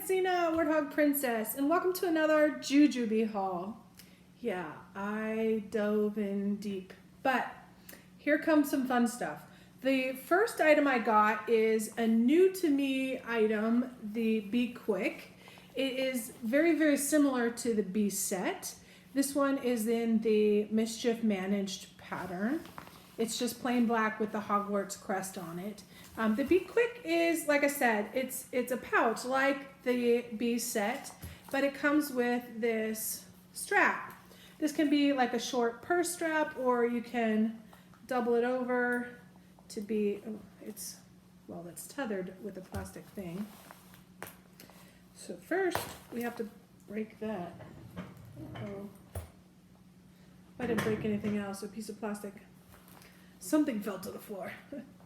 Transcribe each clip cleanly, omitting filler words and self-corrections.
it's Zena, Warthog Princess, and welcome to another Jujube haul. Yeah, I dove in deep, but here comes some fun stuff. The first item I got is a new to me item, the Be Quick. It is very, very similar to the Be Set. This one is in the Mischief managed pattern. It's just plain black with the Hogwarts crest on it. The Be Quick is, like I said, it's a pouch like the Be Set, but it comes with this strap. This can be like a short purse strap, or you can double it over to be, it's tethered with a plastic thing. So first we have to break that. Uh-oh. I didn't break anything else, a piece of plastic. Something fell to the floor.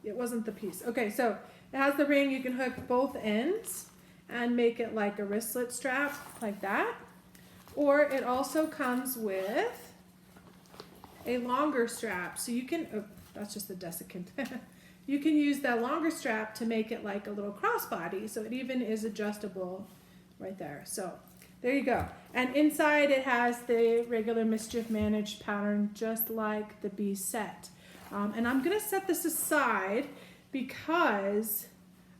It wasn't the piece. Okay, so it has the ring. You can hook both ends and make it like a wristlet strap, like that. Or it also comes with a longer strap. So you can, oh, that's just the desiccant. You can use that longer strap to make it like a little crossbody. So it even is adjustable right there. So there you go. And inside it has the regular Mischief managed pattern, just like the Be Set. And I'm going to set this aside because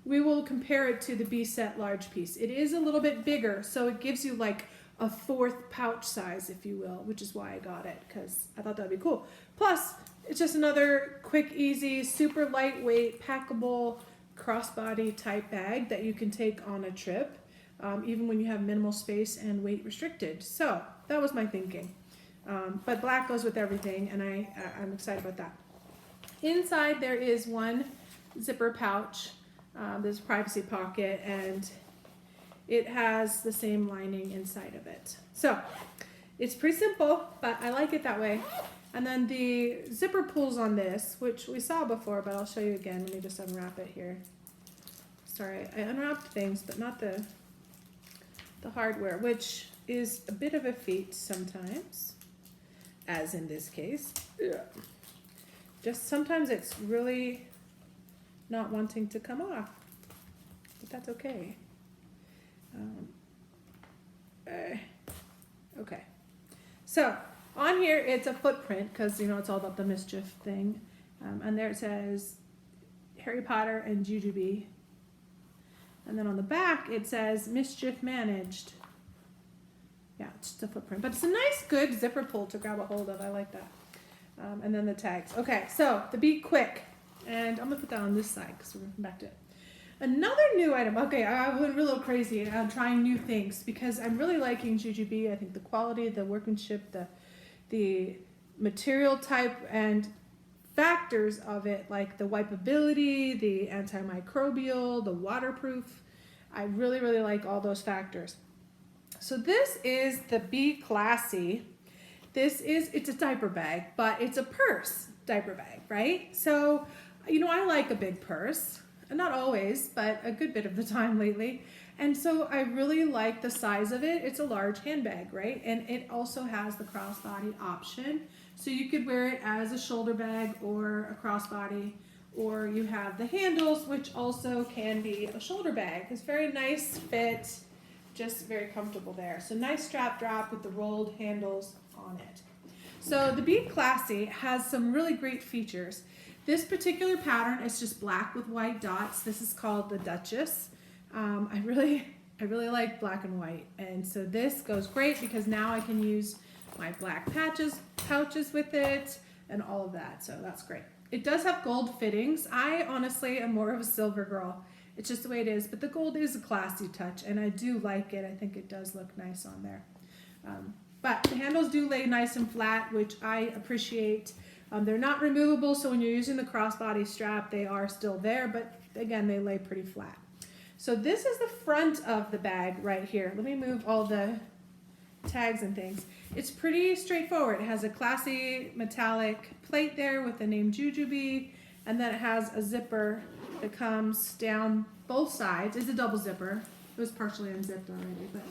we will compare it to the Be Set large piece. It is a little bit bigger, so it gives you like a fourth pouch size, if you will, which is why I got it, because I thought that would be cool. Plus, it's just another quick, easy, super lightweight, packable, crossbody type bag that you can take on a trip, even when you have minimal space and weight restricted. So that was my thinking. But black goes with everything, and I'm excited about that. Inside there is one zipper pouch. There's a privacy pocket, and it has the same lining inside of it. So it's pretty simple, but I like it that way. And then the zipper pulls on this, which we saw before, but I'll show you again. Let me just unwrap it here. Sorry, I unwrapped things, but not the hardware, which is a bit of a feat sometimes, as in this case. Yeah. Just sometimes it's really not wanting to come off, but that's okay. Okay, so on here it's a footprint, because you know it's all about the Mischief thing, and there it says Harry Potter and Jujube, and then on the back it says Mischief managed. Yeah, it's just a footprint, but it's a nice good zipper pull to grab a hold of. I like that. And then the tags. Okay, so the Be Quick, and I'm gonna put that on this side because we're gonna come back to it. Another new item. Okay, I went a little crazy. I'm trying new things because I'm really liking Jujube. I think the quality, the workmanship, the material type, and factors of it, like the wipeability, the antimicrobial, the waterproof. I really, really like all those factors. So this is the Be Classy. It's a diaper bag, but it's a purse diaper bag, right? So, you know, I like a big purse. Not always, but a good bit of the time lately. And so I really like the size of it. It's a large handbag, right? And it also has the crossbody option. So you could wear it as a shoulder bag or a crossbody, or you have the handles, which also can be a shoulder bag. It's very nice fit, just very comfortable there. So nice strap drop with the rolled handles on it. So the Be Classy has some really great features. This particular pattern is just black with white dots. This is called the Duchess. I really like black and white, and so this goes great because now I can use my black pouches with it and all of that, so that's great. It does have gold fittings. I honestly am more of a silver girl. It's just the way it is, but the gold is a classy touch, and I do like it. I think it does look nice on there. But the handles do lay nice and flat, which I appreciate. They're not removable, so when you're using the crossbody strap, they are still there, but again, they lay pretty flat. So this is the front of the bag right here. Let me move all the tags and things. It's pretty straightforward. It has a classy metallic plate there with the name Jujube, and then it has a zipper that comes down both sides. It's a double zipper. It was partially unzipped already, but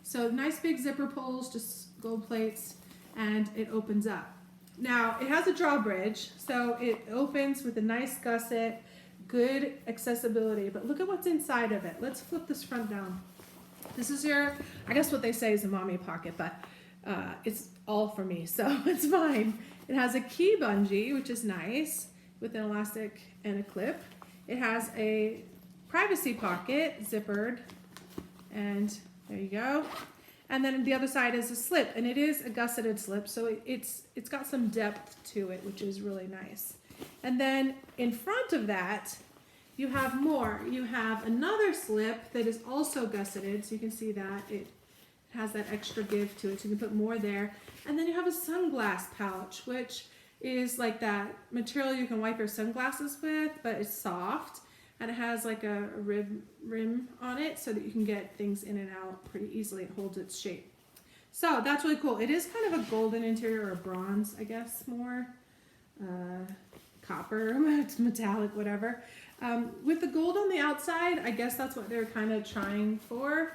so nice big zipper pulls, just gold plates, and it opens up. Now it has a drawbridge, so it opens with a nice gusset, good accessibility, but look at what's inside of it. Let's flip this front down. This is your, I guess what they say is a mommy pocket, but it's all for me, so it's fine. It has a key bungee, which is nice, with an elastic and a clip. It has a privacy pocket, zippered, and there you go. And then the other side is a slip, and it is a gusseted slip, so it's got some depth to it, which is really nice. And then in front of that, you have more. You have another slip that is also gusseted, so you can see that it has that extra give to it, so you can put more there. And then you have a sunglass pouch, which is like that material you can wipe your sunglasses with, but it's soft, and it has like a rim on it so that you can get things in and out pretty easily. It holds its shape. So that's really cool. It is kind of a golden interior, or a bronze, I guess, more. Copper, metallic, whatever. With the gold on the outside, I guess that's what they're kind of trying for.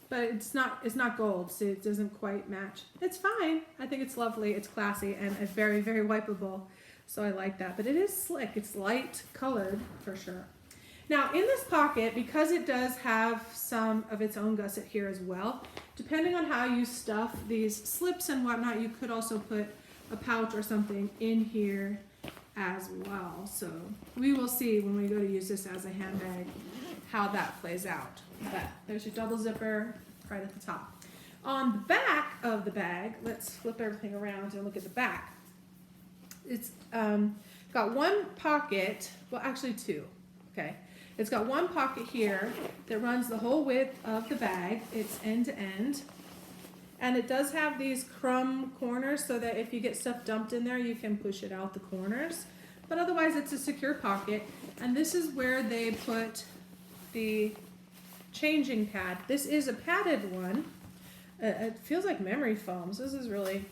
But it's not gold, so it doesn't quite match. It's fine. I think it's lovely. It's classy, and it's very, very wipeable. So I like that. But it is slick. It's light colored for sure. Now in this pocket, because it does have some of its own gusset here as well, depending on how you stuff these slips and whatnot, you could also put a pouch or something in here as well. So we will see when we go to use this as a handbag how that plays out. But there's your double zipper right at the top. On the back of the bag, let's flip everything around and look at the back. It's got one pocket, well actually two, okay. It's got one pocket here that runs the whole width of the bag. It's end to end. And it does have these crumb corners so that if you get stuff dumped in there, you can push it out the corners. But otherwise, it's a secure pocket. And this is where they put the changing pad. This is a padded one. It feels like memory foam. So this is really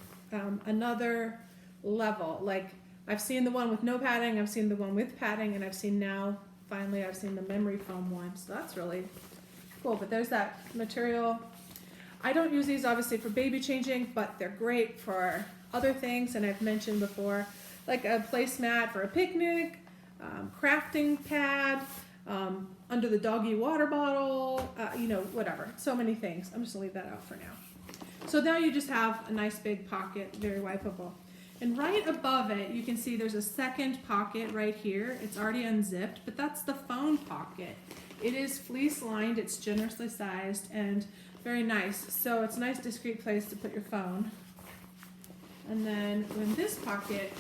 another level. Like, I've seen the one with no padding, I've seen the one with padding, and I've seen the memory foam one. So that's really cool. But there's that material. I don't use these obviously for baby changing, but they're great for other things. And I've mentioned before, like a placemat for a picnic, crafting pad, under the doggy water bottle, whatever. So many things. I'm just gonna leave that out for now. So now you just have a nice big pocket, very wipeable. And right above it, you can see there's a second pocket right here. It's already unzipped, but that's the phone pocket. It is fleece lined, it's generously sized, and very nice. So it's a nice discreet place to put your phone. And then in this pocket,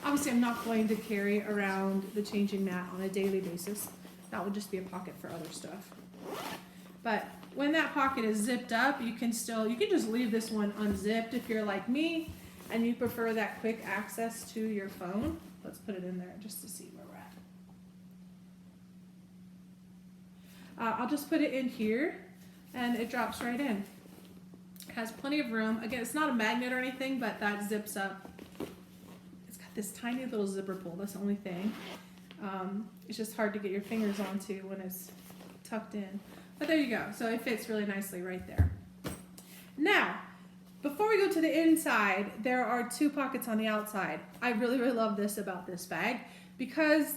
obviously I'm not going to carry around the changing mat on a daily basis. That would just be a pocket for other stuff. But when that pocket is zipped up, you can just leave this one unzipped if you're like me and you prefer that quick access to your phone. Let's put it in there just to see where we're at. I'll just put it in here and it drops right in. It has plenty of room. Again, it's not a magnet or anything, but that zips up. It's got this tiny little zipper pull, that's the only thing. It's just hard to get your fingers onto when it's tucked in. But there you go. So it fits really nicely right there. Now, before we go to the inside, there are two pockets on the outside. I really, really love this about this bag because,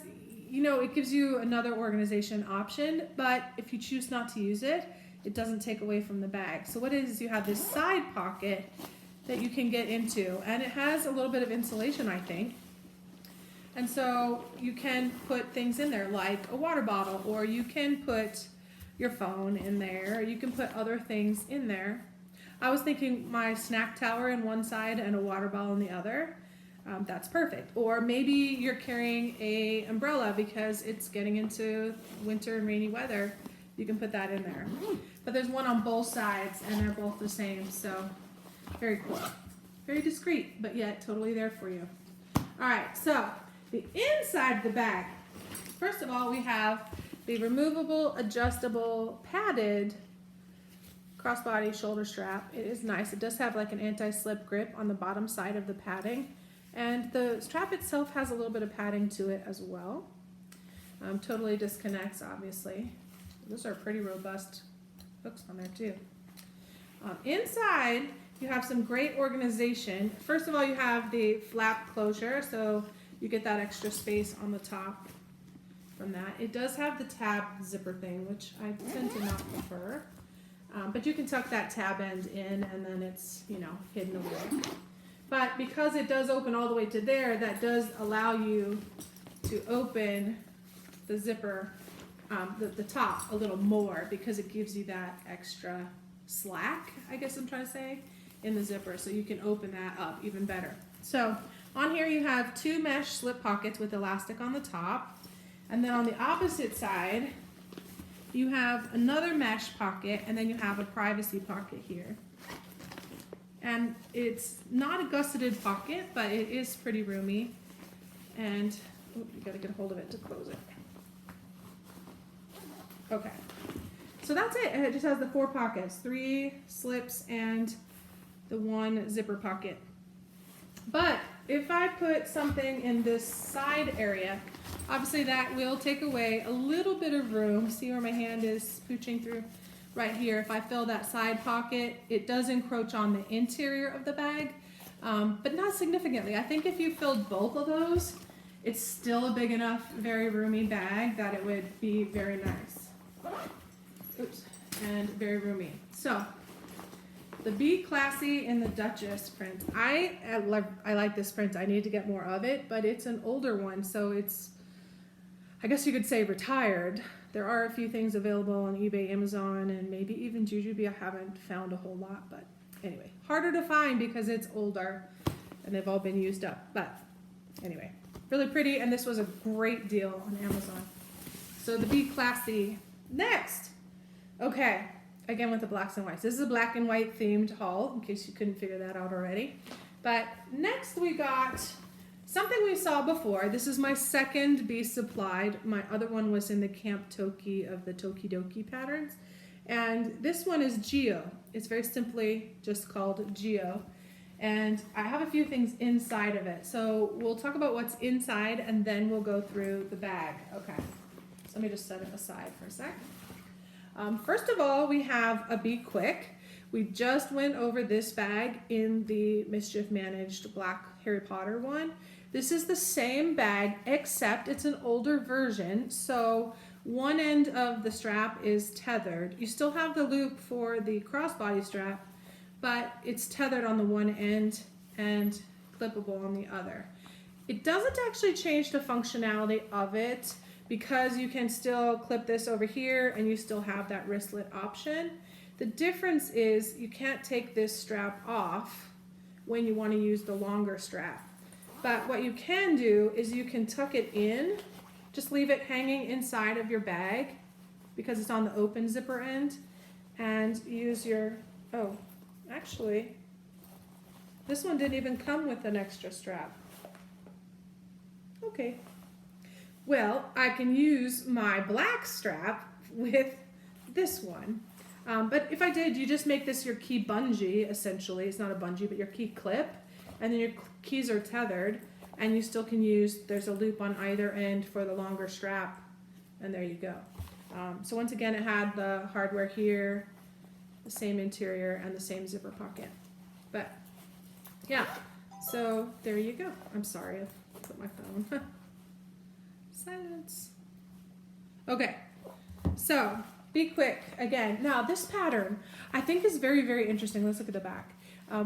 it gives you another organization option, but if you choose not to use it, it doesn't take away from the bag. So what it is you have this side pocket that you can get into, and it has a little bit of insulation, I think. And so you can put things in there like a water bottle, or you can put your phone in there, or you can put other things in there. I was thinking my snack tower in one side and a water bottle in the other. That's perfect. Or maybe you're carrying a umbrella because it's getting into winter and rainy weather. You can put that in there. But there's one on both sides and they're both the same. So very cool. Very discreet, but yet totally there for you. All right, so the inside of the bag. First of all, we have the removable, adjustable, padded crossbody shoulder strap. It is nice. It does have like an anti-slip grip on the bottom side of the padding. And the strap itself has a little bit of padding to it as well. Totally disconnects, obviously. Those are pretty robust hooks on there too. Inside, you have some great organization. First of all, you have the flap closure, so you get that extra space on the top. from that. It does have the tab zipper thing, which I tend to not prefer. But you can tuck that tab end in and then it's, you know, hidden away. But because it does open all the way to there, that does allow you to open the zipper, the top a little more because it gives you that extra slack, I guess I'm trying to say, in the zipper. So you can open that up even better. So on here you have 2 mesh slip pockets with elastic on the top. And then on the opposite side, you have another mesh pocket, and then you have a privacy pocket here. And it's not a gusseted pocket, but it is pretty roomy. And you gotta get a hold of it to close it. Okay, so that's it. It just has the 4 pockets, 3 slips and the 1 zipper pocket. But if I put something in this side area, obviously that will take away a little bit of room. See where my hand is pooching through? Right here. If I fill that side pocket, it does encroach on the interior of the bag, but not significantly. I think if you filled both of those, it's still a big enough, very roomy bag that it would be very nice. Oops, and very roomy. So the Be Classy in the Duchess print. I like this print. I need to get more of it, but it's an older one, so it's, I guess you could say, retired. There are a few things available on eBay, Amazon, and maybe even Jujube. I haven't found a whole lot, but anyway, harder to find because it's older and they've all been used up. But anyway, really pretty, and this was a great deal on Amazon. So the Be Classy next. Okay, again with the blacks and whites. This is a black and white themed haul, in case you couldn't figure that out already. But next we got something we saw before. This is my second Be Supplied. My other one was in the Camp Toki of the Tokidoki patterns. And this one is Geo. It's very simply just called Geo. And I have a few things inside of it. So we'll talk about what's inside and then we'll go through the bag. Okay, so let me just set it aside for a sec. First of all, we have a Be Quick. We just went over this bag in the Mischief managed Black Harry Potter one. This is the same bag, except it's an older version. So one end of the strap is tethered. You still have the loop for the crossbody strap, but it's tethered on the one end and clippable on the other. It doesn't actually change the functionality of it because you can still clip this over here and you still have that wristlet option. The difference is you can't take this strap off when you want to use the longer strap. But what you can do is you can tuck it in, just leave it hanging inside of your bag because it's on the open zipper end, and use your, oh, actually, this one didn't even come with an extra strap. Okay. Well, I can use my black strap with this one. But if I did, you just make this your key bungee, essentially. It's not a bungee, but your key clip. And then your keys are tethered. And you still can use, there's a loop on either end for the longer strap. And there you go. So once again, it had the hardware here, the same interior, and the same zipper pocket. But, yeah. So there you go. I'm sorry, I put my phone. Silence. Okay. So Be Quick again. Now this pattern I think is very, very interesting. Let's look at the back.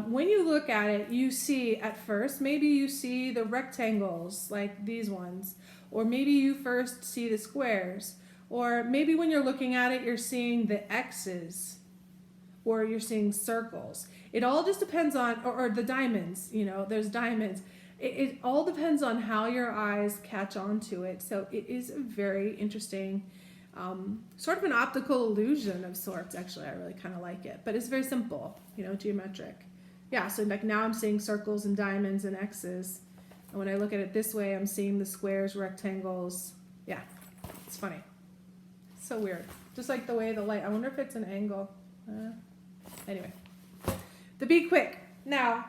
When you look at it, you see at first, maybe you see the rectangles like these ones, or maybe you first see the squares, or maybe when you're looking at it, you're seeing the X's, or you're seeing circles. It all just depends on, or the diamonds, you know, there's diamonds. It all depends on how your eyes catch on to it. So it is a very interesting, sort of an optical illusion of sorts. Actually, I really kind of like it, but it's very simple, you know, geometric. Yeah, so like now I'm seeing circles and diamonds and X's. And when I look at it this way, I'm seeing the squares, rectangles. Yeah, it's funny. It's so weird. Just like the way the light, I wonder if it's an angle. Anyway, the Be Quick. Now,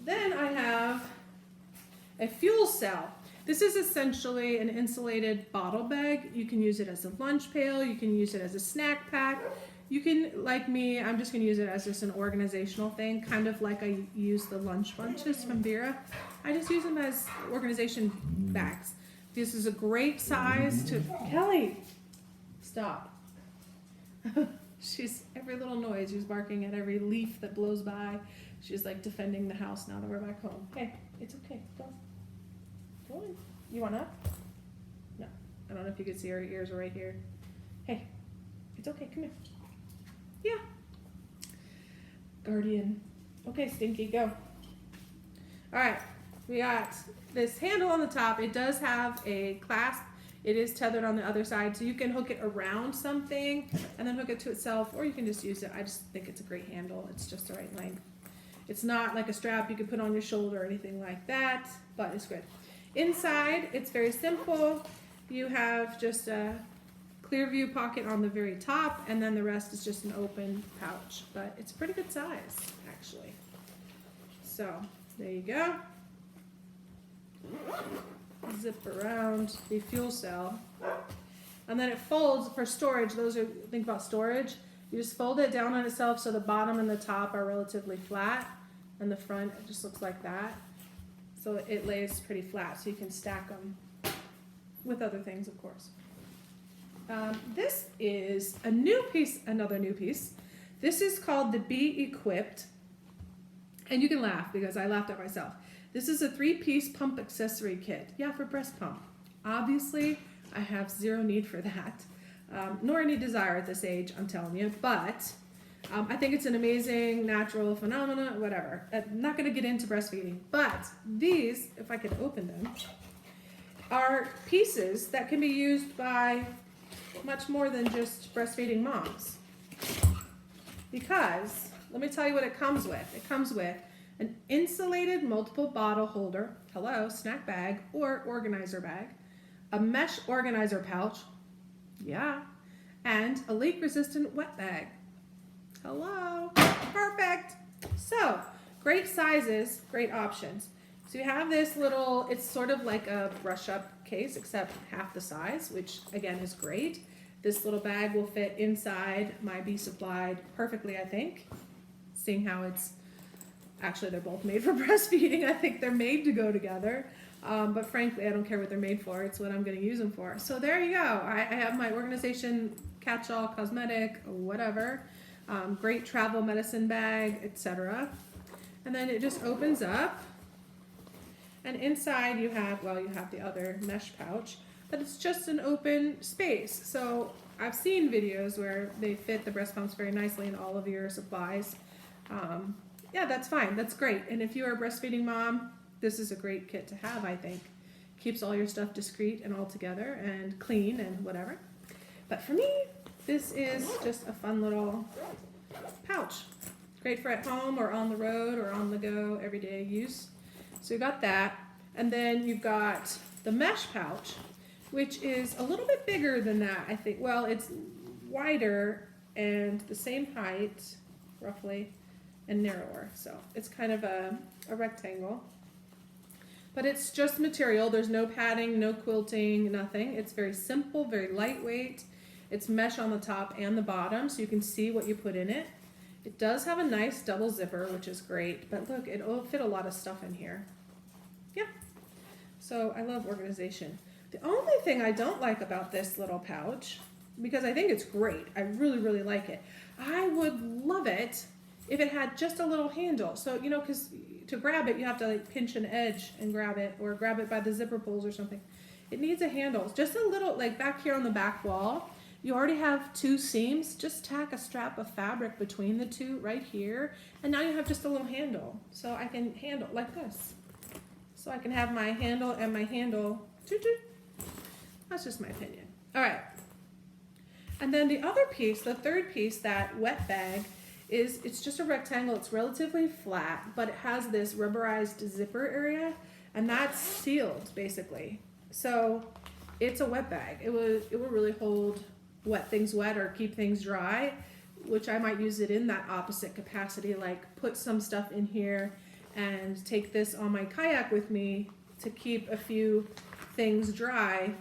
then I have a fuel cell. This is essentially an insulated bottle bag. You can use it as a lunch pail. You can use it as a snack pack. You can, like me, I'm just going to use it as just an organizational thing, kind of like I use the lunch bunches from Vera. I just use them as organization bags. This is a great size to, Kelly, stop. She's, every little noise, she's barking at every leaf that blows by. She's like defending the house now that we're back home. Hey, it's okay, go. Go on. You want up? No, I don't know if you can see her ears are right here. Hey, it's okay, come here. Yeah. Guardian. Okay, Stinky, go. All right, we got this handle on the top. It does have a clasp. It is tethered on the other side, so you can hook it around something and then hook it to itself, or you can just use it. I just think it's a great handle. It's just the right length. It's not like a strap you could put on your shoulder or anything like that, but it's good. Inside, it's very simple. You have just a clear view pocket on the very top, and then the rest is just an open pouch, but it's a pretty good size, actually. So, there you go. Zip around the fuel cell. And then it folds for storage. Those are, think about storage. You just fold it down on itself so the bottom and the top are relatively flat, and the front, it just looks like that. So it lays pretty flat, so you can stack them with other things, of course. This is a new piece, another new piece. This is called the Be Equipped. And you can laugh because I laughed at myself. This is a 3-piece pump accessory kit. Yeah, for breast pump. Obviously, I have zero need for that, nor any desire at this age, I'm telling you. But I think it's an amazing natural phenomena, whatever. I'm not going to get into breastfeeding. But these, if I could open them, are pieces that can be used by much more than just breastfeeding moms. Because, let me tell you what it comes with. It comes with an insulated multiple bottle holder, hello, snack bag or organizer bag, a mesh organizer pouch, yeah, and a leak-resistant wet bag. Hello, perfect. So, great sizes, great options. So you have this little, it's sort of like a brush-up case, except half the size, which again is great. This little bag will fit inside my Be Supplied perfectly, I think. Seeing how it's, actually they're both made for breastfeeding. I think they're made to go together. But frankly, I don't care what they're made for. It's what I'm going to use them for. So there you go. I have my organization catch-all cosmetic, whatever. Great travel medicine bag, etc. And then it just opens up. And inside you have, well, you have the other mesh pouch, but it's just an open space. So I've seen videos where they fit the breast pumps very nicely in all of your supplies. Yeah, that's fine. That's great. And if you're a breastfeeding mom, this is a great kit to have, I think. Keeps all your stuff discreet and all together and clean and whatever. But for me, this is just a fun little pouch. Great for at home or on the road or on the go, everyday use. So you got that. And then you've got the mesh pouch, which is a little bit bigger than that, I think. Well, it's wider and the same height, roughly, and narrower. So it's kind of a rectangle. But it's just material. There's no padding, no quilting, nothing. It's very simple, very lightweight. It's mesh on the top and the bottom, so you can see what you put in it. It does have a nice double zipper, which is great. But look, it'll fit a lot of stuff in here. Yeah. So I love organization. The only thing I don't like about this little pouch, because I think it's great, I really, really like it. I would love it if it had just a little handle. So, you know, because to grab it, you have to like pinch an edge and grab it, or grab it by the zipper pulls or something. It needs a handle. Just a little, like back here on the back wall, you already have 2 seams. Just tack a strap of fabric between the 2 right here, and now you have just a little handle. So I can handle like this. So I can have my handle and my handle. That's just my opinion. All right. And then the other piece, the third piece, that wet bag, it's just a rectangle. It's relatively flat, but it has this rubberized zipper area, and that's sealed basically. So it's a wet bag. It will really hold wet things wet or keep things dry, which I might use it in that opposite capacity, like put some stuff in here and take this on my kayak with me to keep a few things dry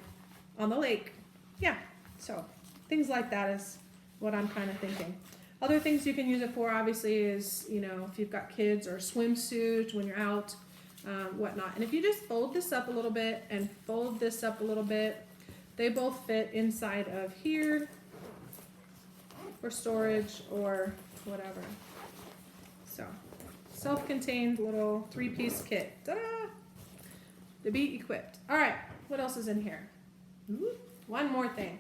on the lake. Yeah, so things like that is what I'm kind of thinking. Other things you can use it for, obviously, is, you know, if you've got kids, or swimsuit when you're out whatnot. And if you just fold this up a little bit and fold this up a little bit, they both fit inside of here for storage or whatever. So, self-contained little 3-piece kit. Ta-da! To be equipped. All right, what else is in here? Ooh, one more thing.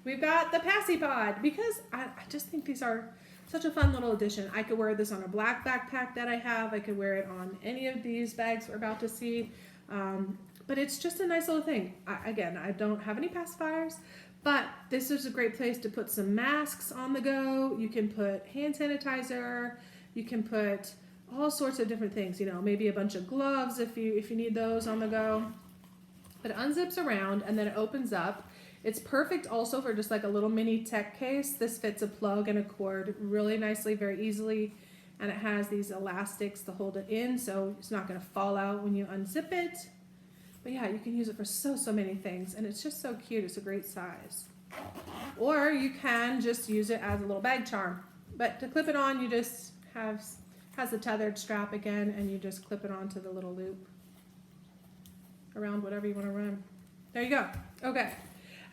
We've got the Paci pod, because I just think these are such a fun little addition. I could wear this on a black backpack that I have. I could wear it on any of these bags we're about to see. But it's just a nice little thing. Again, I don't have any pacifiers, but this is a great place to put some masks on the go. You can put hand sanitizer. You can put all sorts of different things. You know, maybe a bunch of gloves if you need those on the go. But it unzips around and then it opens up. It's perfect also for just like a little mini tech case. This fits a plug and a cord really nicely, very easily. And it has these elastics to hold it in, so it's not going to fall out when you unzip it. But yeah, you can use it for so many things, and it's just so cute. It's a great size. Or you can just use it as a little bag charm. But to clip it on, you just has the tethered strap again, and you just clip it onto the little loop around whatever you want to run. There you go. Okay.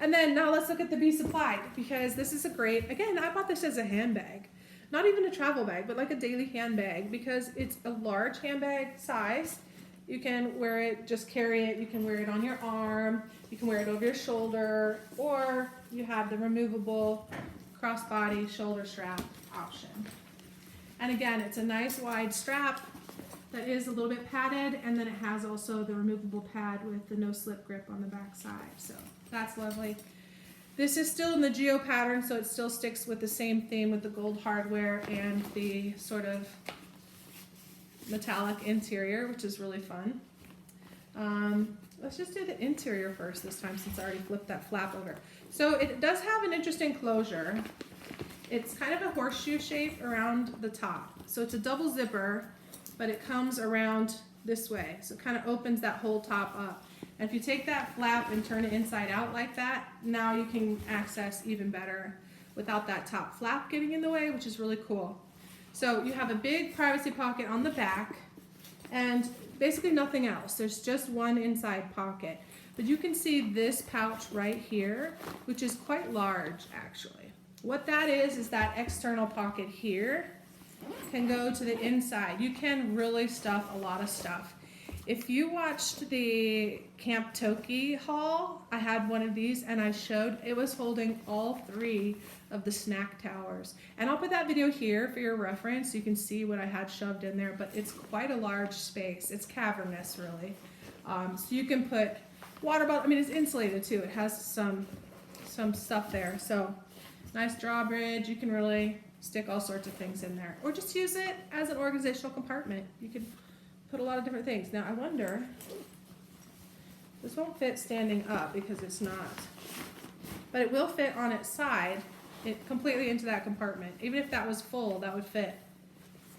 And then now let's look at the Be Supplied, because this is a great, again, I bought this as a handbag. Not even a travel bag, but like a daily handbag, because it's a large handbag size. You can wear it, just carry it. You can wear it on your arm. You can wear it over your shoulder, or you have the removable crossbody shoulder strap option. And again, it's a nice wide strap that is a little bit padded, and then it has also the removable pad with the no slip grip on the back side. So that's lovely. This is still in the Geo pattern, so it still sticks with the same theme with the gold hardware and the sort of metallic interior, which is really fun. Let's just do the interior first this time, since I already flipped that flap over. So it does have an interesting closure. It's kind of a horseshoe shape around the top. So it's a double zipper, but it comes around this way. So it kind of opens that whole top up. And if you take that flap and turn it inside out like that, now you can access even better without that top flap getting in the way, which is really cool. So you have a big privacy pocket on the back and basically nothing else. There's just one inside pocket. But you can see this pouch right here, which is quite large actually. What that is that external pocket here can go to the inside. You can really stuff a lot of stuff. If you watched the Camp Toki haul, I had one of these and I showed it was holding all 3 of the snack towers. And I'll put that video here for your reference so you can see what I had shoved in there, but it's quite a large space. It's cavernous really. So you can put water bottle, I mean it's insulated too. It has some stuff there. So nice drawbridge. You can really stick all sorts of things in there. Or just use it as an organizational compartment. You could put a lot of different things. Now I wonder, this won't fit standing up because it's not, but it will fit on its side, it completely into that compartment. Even if that was full, that would fit.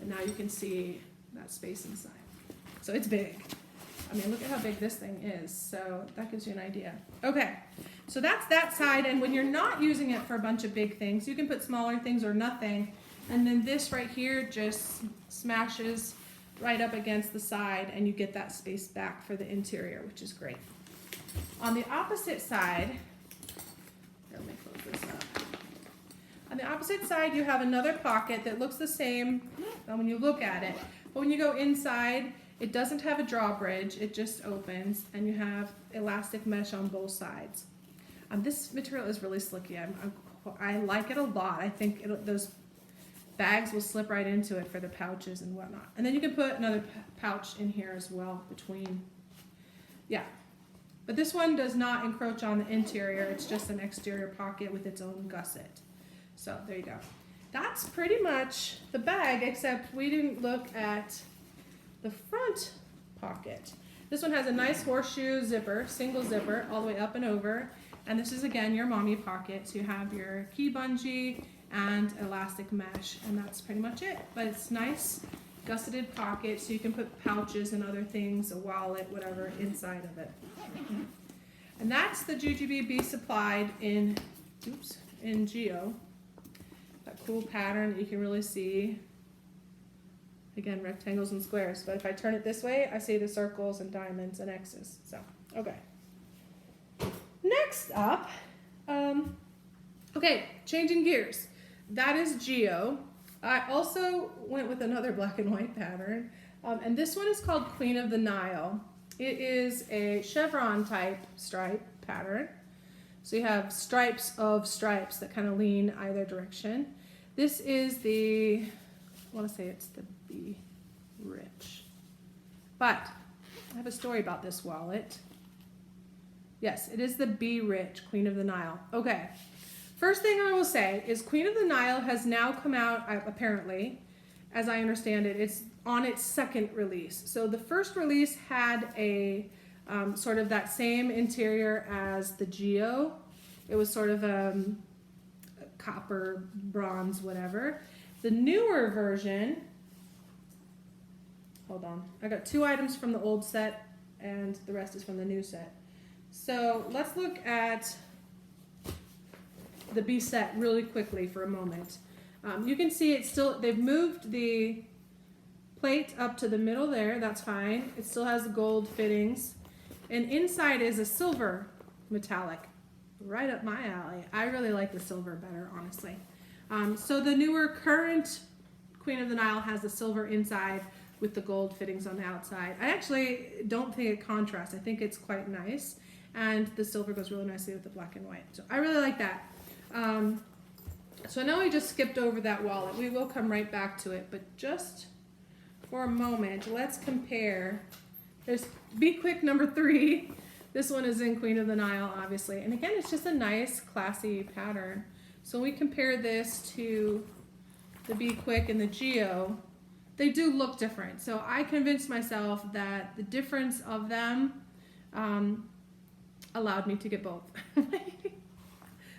And now you can see that space inside. So it's big. I mean, look at how big this thing is. So that gives you an idea. Okay, so that's that side. And when you're not using it for a bunch of big things, you can put smaller things or nothing. And then this right here just smashes right up against the side and you get that space back for the interior, which is great. On the opposite side, let me close this up. On the opposite side, you have another pocket that looks the same when you look at it. But when you go inside, it doesn't have a drawbridge, it just opens, and you have elastic mesh on both sides. This material is really slicky. I like it a lot. I think those bags will slip right into it for the pouches and whatnot. And then you can put another pouch in here as well between. Yeah. But this one does not encroach on the interior. It's just an exterior pocket with its own gusset. So there you go. That's pretty much the bag, except we didn't look at the front pocket. This one has a nice horseshoe zipper, single zipper, all the way up and over. And this is again your mommy pocket. So you have your key bungee and elastic mesh, and that's pretty much it. But it's nice gusseted pocket, so you can put pouches and other things, a wallet, whatever, inside of it. And that's the Jujube Be Supplied in Geo. That cool pattern that you can really see. Again, rectangles and squares. But if I turn it this way, I see the circles and diamonds and X's. So, okay. Next up, okay, changing gears. That is Geo. I also went with another black and white pattern. And this one is called Queen of the Nile. It is a chevron type stripe pattern. So you have stripes of stripes that kind of lean either direction. This is the, I want to say it's the Be Rich. But I have a story about this wallet. Yes, it is the Be Rich, Queen of the Nile. Okay. First thing I will say is Queen of the Nile has now come out, apparently, as I understand it, it's on its second release. So the first release had a sort of that same interior as the Geo. It was sort of copper, bronze, whatever. The newer version, hold on, I got 2 items from the old set and the rest is from the new set. So let's look at the B set really quickly for a moment. You can see it's still, they've moved the plate up to the middle there, that's fine. It still has the gold fittings. And inside is a silver metallic, right up my alley. I really like the silver better, honestly. So the newer current Queen of the Nile has the silver inside with the gold fittings on the outside. I actually don't think it contrasts. I think it's quite nice. And the silver goes really nicely with the black and white. So I really like that. So I know we just skipped over that wallet. We will come right back to it, but just for a moment, let's compare. There's Be Quick number 3. This one is in Queen of the Nile, obviously. And again, it's just a nice, classy pattern. So when we compare this to the Be Quick and the Geo, they do look different. So I convinced myself that the difference of them allowed me to get both.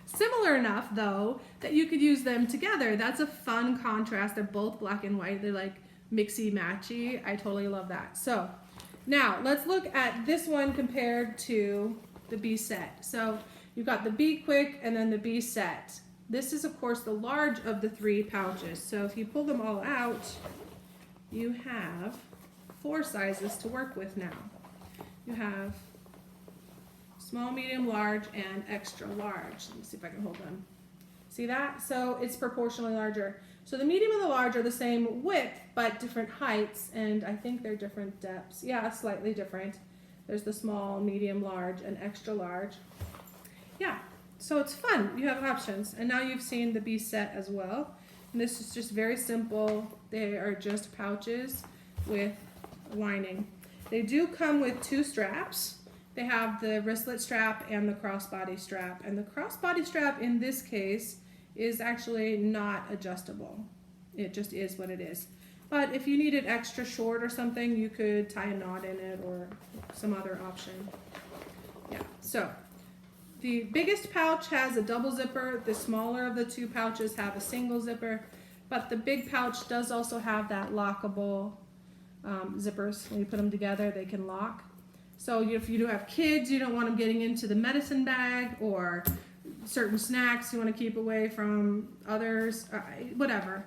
Similar enough, though, that you could use them together. That's a fun contrast. They're both black and white. They're like mixy-matchy. I totally love that. So now let's look at this one compared to the B set. So you've got the Be Quick and then the B set. This is, of course, the large of the 3 pouches. So if you pull them all out, you have 4 sizes to work with now. You have small, medium, large, and extra large. Let me see if I can hold them. See that? So it's proportionally larger. So the medium and the large are the same width, but different heights, and I think they're different depths. Yeah, slightly different. There's the small, medium, large, and extra large. Yeah, so it's fun. You have options. And now you've seen the B set as well. And this is just very simple. They are just pouches with lining. They do come with 2 straps. They have the wristlet strap and the crossbody strap. And the crossbody strap in this case is actually not adjustable. It just is what it is. But if you need it extra short or something, you could tie a knot in it or some other option. Yeah, so the biggest pouch has a double zipper. The smaller of the 2 pouches have a single zipper. But the big pouch does also have that lockable zippers. When you put them together, they can lock. So if you do have kids, you don't want them getting into the medicine bag or certain snacks you want to keep away from others, whatever.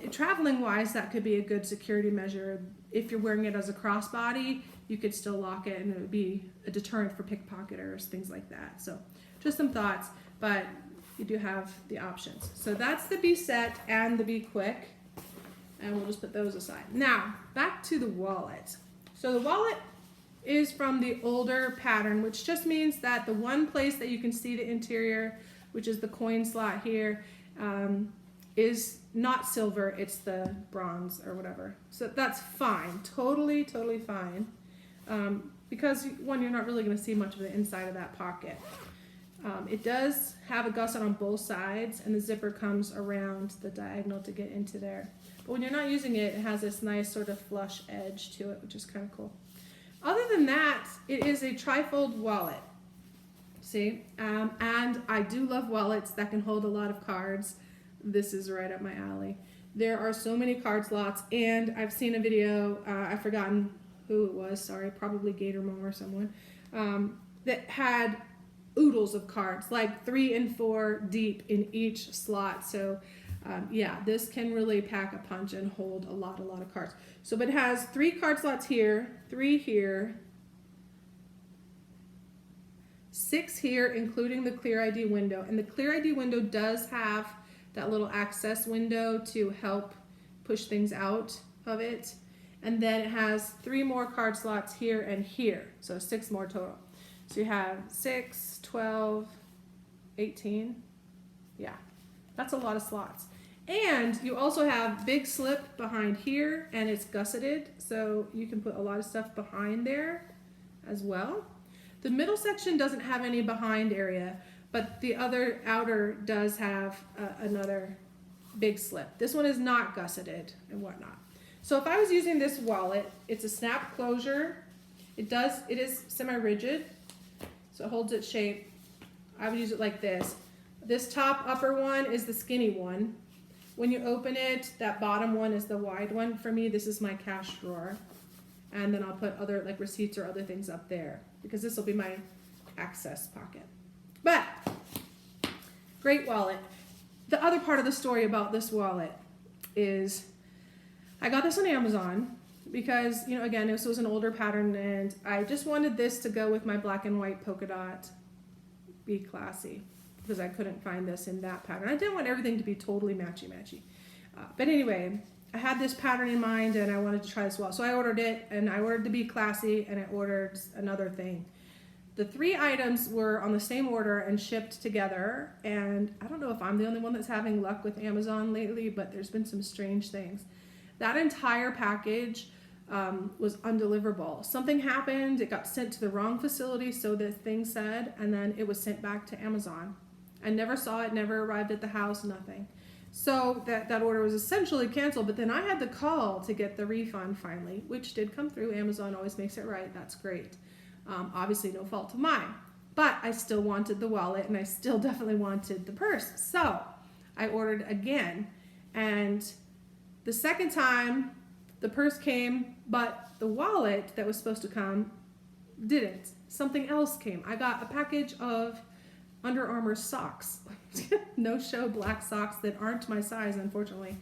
Traveling wise, that could be a good security measure. If you're wearing it as a crossbody, you could still lock it and it would be a deterrent for pickpocketers, things like that. So just some thoughts, but you do have the options. So that's the B set and the Be Quick, and we'll just put those aside. Now, back to the wallet. So the wallet is from the older pattern, which just means that the one place that you can see the interior, which is the coin slot here, is not silver, it's the bronze or whatever. So that's fine, totally fine, because one, you're not really going to see much of the inside of that pocket. It does have a gusset on both sides, and the zipper comes around the diagonal to get into there. But when you're not using it, it has this nice sort of flush edge to it, which is kind of cool. Other than that, it is a trifold wallet. See, and I do love wallets that can hold a lot of cards. This is right up my alley. There are so many card slots, and I've seen a video, I've forgotten who it was, sorry, probably Gator Mom or someone, that had oodles of cards, like 3 and 4 deep in each slot. So Yeah, this can really pack a punch and hold a lot of cards. So, but it has 3 card slots here, 3 here, 6 here, including the clear ID window. And the clear ID window does have that little access window to help push things out of it. And then it has 3 more card slots here and here. So 6 more total. So you have 6, 12, 18. Yeah, that's a lot of slots. And you also have big slip behind here, and it's gusseted. So you can put a lot of stuff behind there as well. The middle section doesn't have any behind area, but the other outer does have another big slip. This one is not gusseted and whatnot. So if I was using this wallet, it's a snap closure. It is semi-rigid, so it holds its shape. I would use it like this. This top upper one is the skinny one. When you open it, that bottom one is the wide one. For me, this is my cash drawer. And then I'll put other like receipts or other things up there because this will be my access pocket. But great wallet. The other part of the story about this wallet is I got this on Amazon because, you know, again, this was an older pattern and I just wanted this to go with my black and white polka dot, be classy, because I couldn't find this in that pattern. I didn't want everything to be totally matchy-matchy. But anyway, I had this pattern in mind and I wanted to try this wallet. So I ordered it and I ordered to be classy and I ordered another thing. The 3 items were on the same order and shipped together. And I don't know if I'm the only one that's having luck with Amazon lately, but there's been some strange things. That entire package was undeliverable. Something happened, it got sent to the wrong facility, so the thing said, and then it was sent back to Amazon. I never saw it, never arrived at the house, nothing. So that order was essentially canceled, but then I had to call to get the refund finally, which did come through. Amazon always makes it right, that's great. Obviously no fault of mine, but I still wanted the wallet and I still definitely wanted the purse. So I ordered again, and the second time the purse came, but the wallet that was supposed to come didn't. Something else came. I got a package of Under Armour socks. No-show black socks that aren't my size, unfortunately.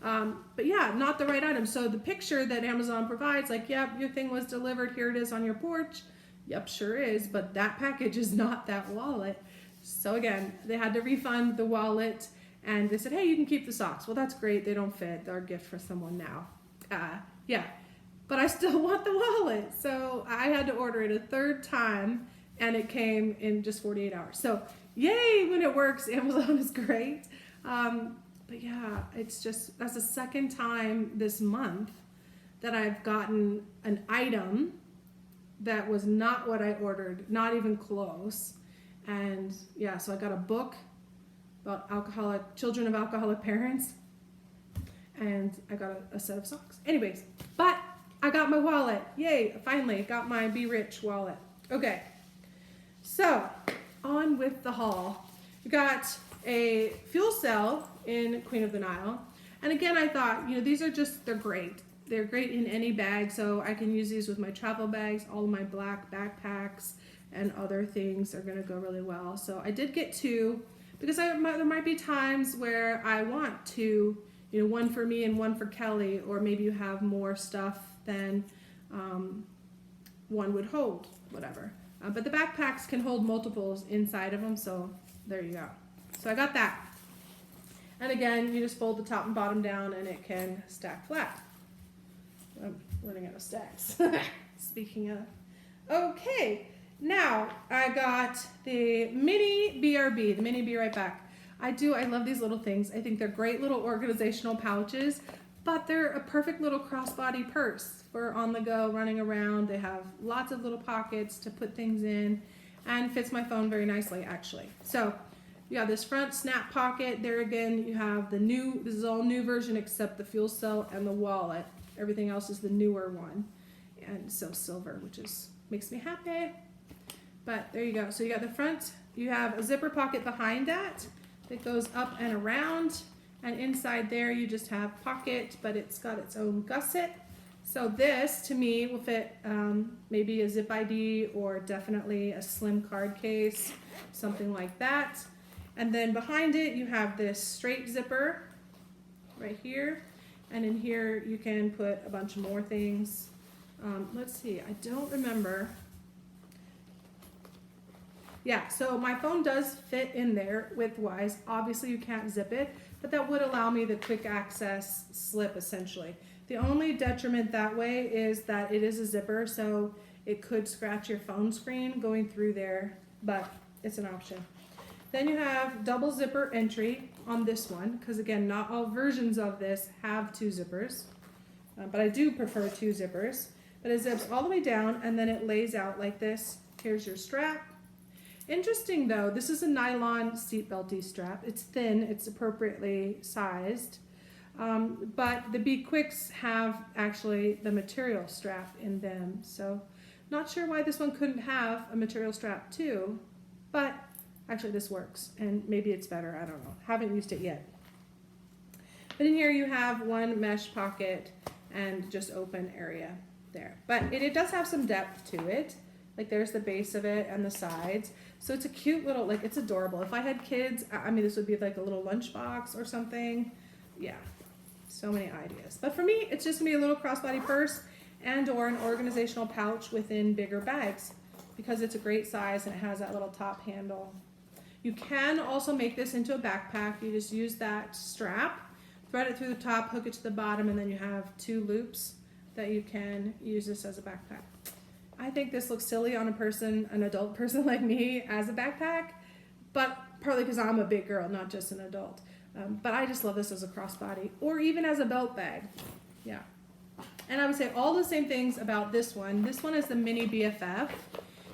But yeah, not the right item. So the picture that Amazon provides, like, yep, your thing was delivered, here it is on your porch. Yep, sure is, but that package is not that wallet. So again, they had to refund the wallet, and they said, hey, you can keep the socks. Well, that's great. They don't fit. They're a gift for someone now. Yeah, but I still want the wallet. So I had to order it a 3rd time, and it came in just 48 hours. So yay, when it works, Amazon is great. But yeah, it's just, that's the 2nd time this month that I've gotten an item that was not what I ordered, not even close. And yeah, so I got a book about children of alcoholic parents, and I got a set of socks. Anyways, but I got my wallet. Yay, finally got my Be Rich wallet. Okay, so on with the haul. We got a fuel cell in Queen of the Nile. And again, I thought, you know, they're great. They're great in any bag, so I can use these with my travel bags. All of my black backpacks and other things are gonna go really well. So I did get 2 because there might be times where I want to, you know, one for me and one for Kelly, or maybe you have more stuff than one would hold, whatever. But the backpacks can hold multiples inside of them, so there you go. So I got that. And again, you just fold the top and bottom down and it can stack flat. I'm running out of stacks. Speaking of. Okay, now I got the mini BRB, the mini Be Right Back. I love these little things. I think they're great little organizational pouches, but they're a perfect little crossbody purse for on the go, running around. They have lots of little pockets to put things in and fits my phone very nicely, actually. So you have this front snap pocket. There again, you have this is all new version except the fuel cell and the wallet. Everything else is the newer one. And so silver, which makes me happy. But there you go. So you got the front, you have a zipper pocket behind that goes up and around. And inside there you just have pocket, but it's got its own gusset. So this, to me, will fit maybe a zip ID or definitely a slim card case, something like that. And then behind it, you have this straight zipper right here. And in here you can put a bunch more things. Let's see, I don't remember. Yeah, so my phone does fit in there width-wise. Obviously you can't zip it, but that would allow me the quick access slip essentially. The only detriment that way is that it is a zipper, so it could scratch your phone screen going through there, but it's an option. Then you have double zipper entry on this one, because again, not all versions of this have 2 zippers, but I do prefer 2 zippers. But it zips all the way down and then it lays out like this. Here's your strap. Interesting though, this is a nylon seatbelty strap. It's thin, it's appropriately sized. But the Be Quicks have actually the material strap in them. So not sure why this one couldn't have a material strap too, but actually this works and maybe it's better, I don't know. Haven't used it yet. But in here you have one mesh pocket and just open area there. But it does have some depth to it. Like there's the base of it and the sides. So it's a cute little, like it's adorable. If I had kids, I mean, this would be like a little lunchbox or something. Yeah, so many ideas. But for me, it's just gonna be a little crossbody purse and or an organizational pouch within bigger bags because it's a great size and it has that little top handle. You can also make this into a backpack. You just use that strap, thread it through the top, hook it to the bottom, and then you have 2 loops that you can use this as a backpack. I think this looks silly on a person, an adult person like me as a backpack, but partly because I'm a big girl, not just an adult. But I just love this as a crossbody or even as a belt bag. Yeah. And I would say all the same things about this one. This one is the Mini BFF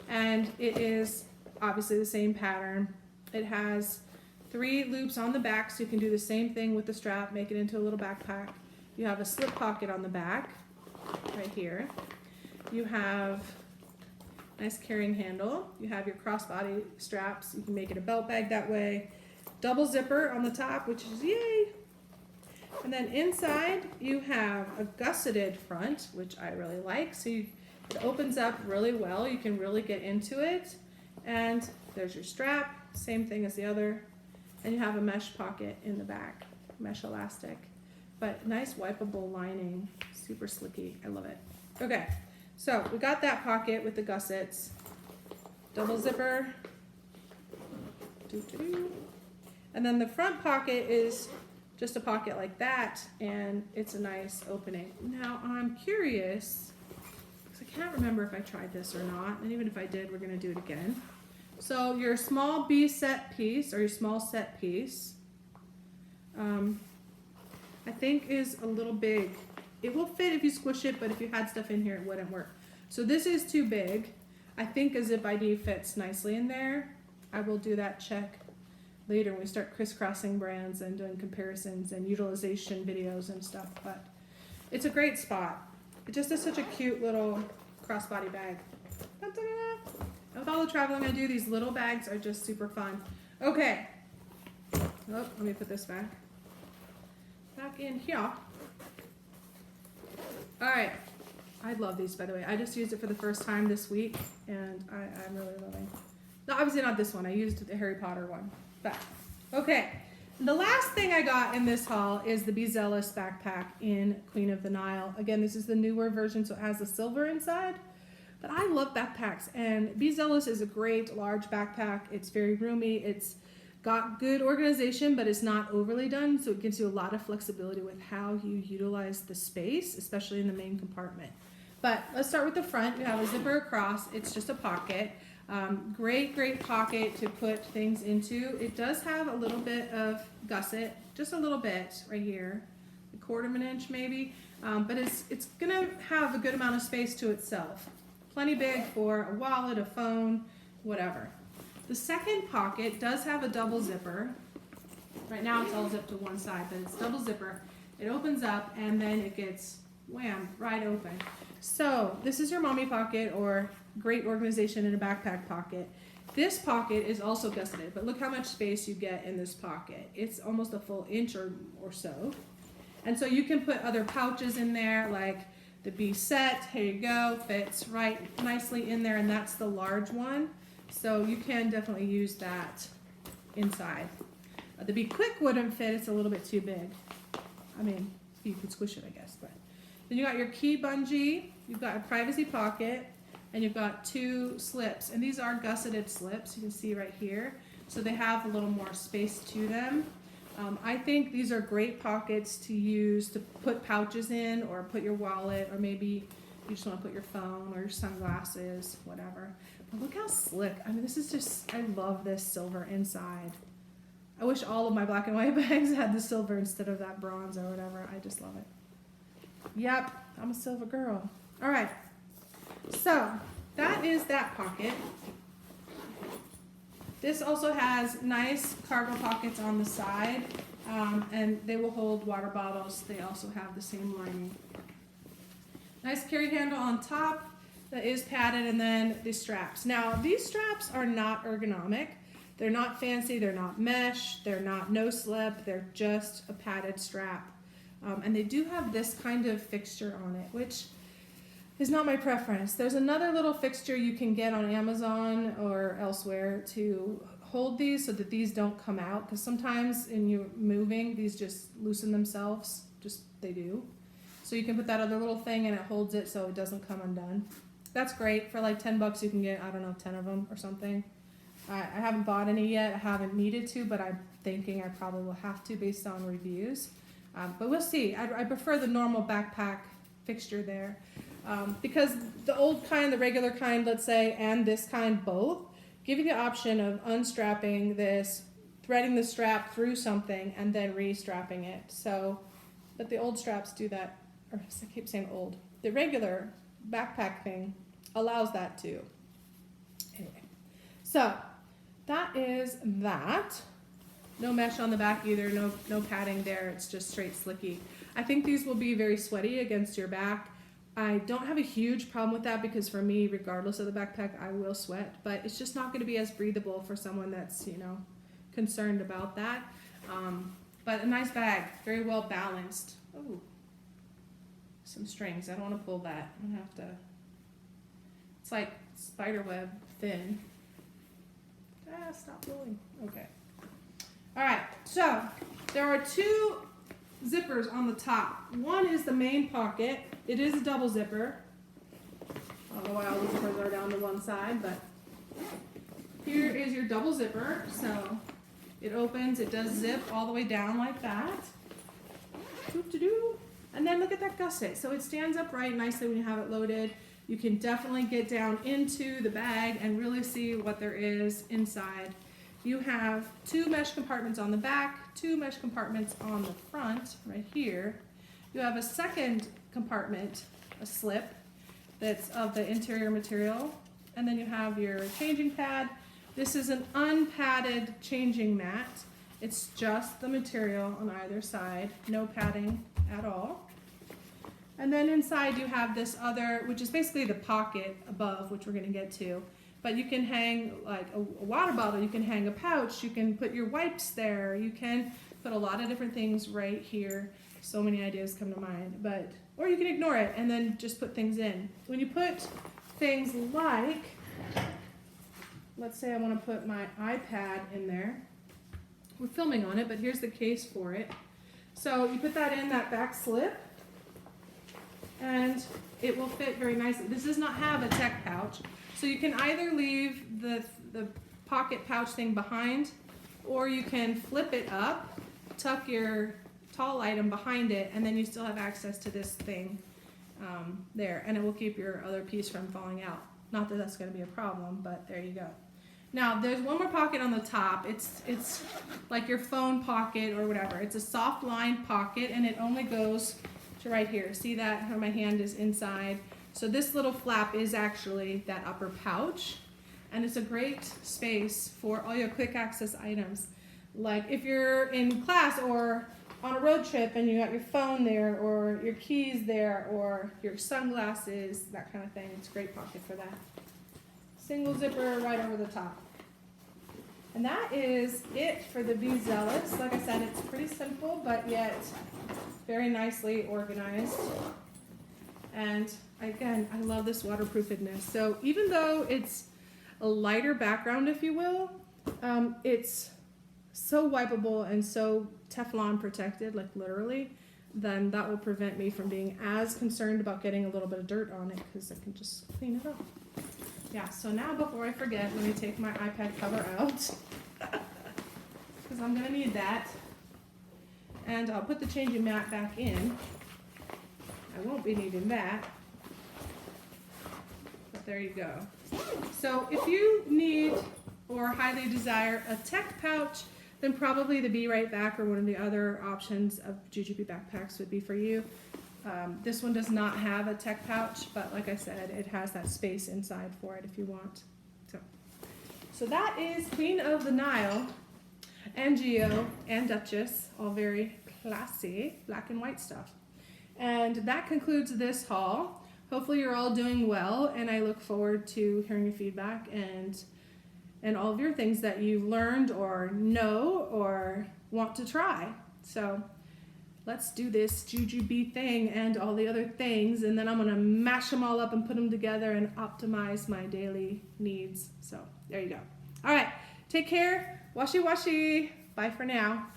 and it is obviously the same pattern. It has 3 loops on the back, so you can do the same thing with the strap, make it into a little backpack. You have a slip pocket on the back, right here. You have a nice carrying handle. You have your crossbody straps. You can make it a belt bag that way. Double zipper on the top, which is yay. And then inside you have a gusseted front, which I really like. So it opens up really well. You can really get into it. And there's your strap, same thing as the other. And you have a mesh pocket in the back, mesh elastic. But nice wipeable lining, super slicky. I love it. Okay. So we got that pocket with the gussets, double zipper, and then the front pocket is just a pocket like that, and it's a nice opening. Now I'm curious, because I can't remember if I tried this or not, and even if I did, we're going to do it again. So your small B set piece, or your small set piece, I think is a little big. It will fit if you squish it, but if you had stuff in here, it wouldn't work. So this is too big. I think a zip ID fits nicely in there. I will do that check later when we start crisscrossing brands and doing comparisons and utilization videos and stuff, but it's a great spot. It just is such a cute little crossbody bag. Da-da-da. With all the traveling I do, these little bags are just super fun. Okay. Oh, let me put this back in here. All right, I love these, by the way. I just used it for the first time this week, and I'm really loving. No, obviously not this one. I used the Harry Potter one. But okay, the last thing I got in this haul is the Besellis backpack in Queen of the Nile. Again, this is the newer version, so it has the silver inside. But I love backpacks, and Besellis is a great large backpack. It's very roomy. It's got good organization, but it's not overly done, so it gives you a lot of flexibility with how you utilize the space, especially in the main compartment. But let's start with the front. You have a zipper across. It's just a pocket. Great pocket to put things into. It does have a little bit of gusset, just a little bit right here, 1/4 of an inch maybe, but it's gonna have a good amount of space to itself. Plenty big for a wallet, a phone, whatever. The second pocket does have a double zipper. Right now it's all zipped to one side, but it's double zipper. It opens up and then it gets wham, right open. So this is your mommy pocket, or great organization in a backpack pocket. This pocket is also gusseted, but look how much space you get in this pocket. It's almost a full inch or so. And so you can put other pouches in there, like the B set, here you go, fits right nicely in there, and that's the large one. So you can definitely use that inside. The Be Quick wouldn't fit, it's a little bit too big. I mean, you could squish it, I guess. But then you got your key bungee, you've got a privacy pocket, and you've got 2 slips. And these are gusseted slips, you can see right here. So they have a little more space to them. I think these are great pockets to use to put pouches in, or put your wallet, or maybe you just want to put your phone or your sunglasses, whatever. But look how slick. I mean, this is just, I love this silver inside. I wish all of my black and white bags had the silver instead of that bronze or whatever. I just love it. Yep, I'm a silver girl. All right, so that is that pocket. This also has nice cargo pockets on the side, and they will hold water bottles. They also have the same lining. Nice carry handle on top that is padded, and then the straps. Now, these straps are not ergonomic. They're not fancy, they're not mesh, they're not no slip, they're just a padded strap. And they do have this kind of fixture on it, which is not my preference. There's another little fixture you can get on Amazon or elsewhere to hold these so that these don't come out, because sometimes in you moving, these just loosen themselves, they do. So you can put that other little thing and it holds it so it doesn't come undone. That's great. For like $10 you can get, I don't know, 10 of them or something. I haven't bought any yet, I haven't needed to, but I'm thinking I probably will have to based on reviews. But we'll see. I prefer the normal backpack fixture there. Because the old kind, the regular kind, let's say, and this kind both, give you the option of unstrapping this, threading the strap through something, and then re-strapping it. So, but the old straps do that, or I keep saying old. The regular backpack thing allows that too. Anyway, so that is that. No mesh on the back either, no padding there, it's just straight slicky. I think these will be very sweaty against your back. I don't have a huge problem with that because for me, regardless of the backpack, I will sweat, but it's just not going to be as breathable for someone that's, concerned about that. But a nice bag, very well balanced. Oh, some strings. I don't want to pull that. I'm going to have to, it's like spiderweb thin. Stop pulling. Okay. All right, so there are 2 zippers on the top. One is the main pocket. It is a double zipper. I don't know why all the zippers are down to one side, but here is your double zipper. So it opens, it does zip all the way down like that. Doo-doo-doo. And then look at that gusset. So it stands upright nicely when you have it loaded. You can definitely get down into the bag and really see what there is inside. You have 2 mesh compartments on the back, 2 mesh compartments on the front, right here. You have a second compartment, a slip, that's of the interior material. And then you have your changing pad. This is an unpadded changing mat. It's just the material on either side, no padding at all. And then inside you have this other, which is basically the pocket above, which we're going to get to. But you can hang like a water bottle, you can hang a pouch, you can put your wipes there, you can put a lot of different things right here. So many ideas come to mind, or you can ignore it and then just put things in. When you put things like, let's say I want to put my iPad in there. We're filming on it, but here's the case for it. So you put that in that back slip and it will fit very nicely. This does not have a tech pouch. So you can either leave the pocket pouch thing behind, or you can flip it up, tuck your tall item behind it, and then you still have access to this thing there, and it will keep your other piece from falling out. Not that that's going to be a problem, but there you go. Now there's one more pocket on the top. It's like your phone pocket or whatever. It's a soft lined pocket, and it only goes to right here. See that how my hand is inside? So this little flap is actually that upper pouch, and it's a great space for all your quick access items. Like if you're in class or on a road trip and you got your phone there or your keys there or your sunglasses, that kind of thing. It's a great pocket for that. Single zipper right over the top. And that is it for the Zealous. Like I said, it's pretty simple, but yet very nicely organized. And again, I love this waterproofedness. So even though it's a lighter background, if you will, it's so wipeable and so Teflon protected, like literally. then that will prevent me from being as concerned about getting a little bit of dirt on it because I can just clean it up. Yeah, so now before I forget, let me take my iPad cover out because I'm going to need that. And I'll put the changing mat back in. I won't be needing that. But there you go. So if you need or highly desire a tech pouch, then probably the Be Right Back or one of the other options of Jujube backpacks would be for you. This one does not have a tech pouch, but like I said, it has that space inside for it if you want. So that is Queen of the Nile and Geo and Duchess, all very classy black and white stuff. And that concludes this haul. Hopefully you're all doing well, and I look forward to hearing your feedback and all of your things that you've learned or know or want to try. So let's do this Jujube thing and all the other things, and then I'm gonna mash them all up and put them together and optimize my daily needs. So there you go. All right, take care. Washi washi. Bye for now.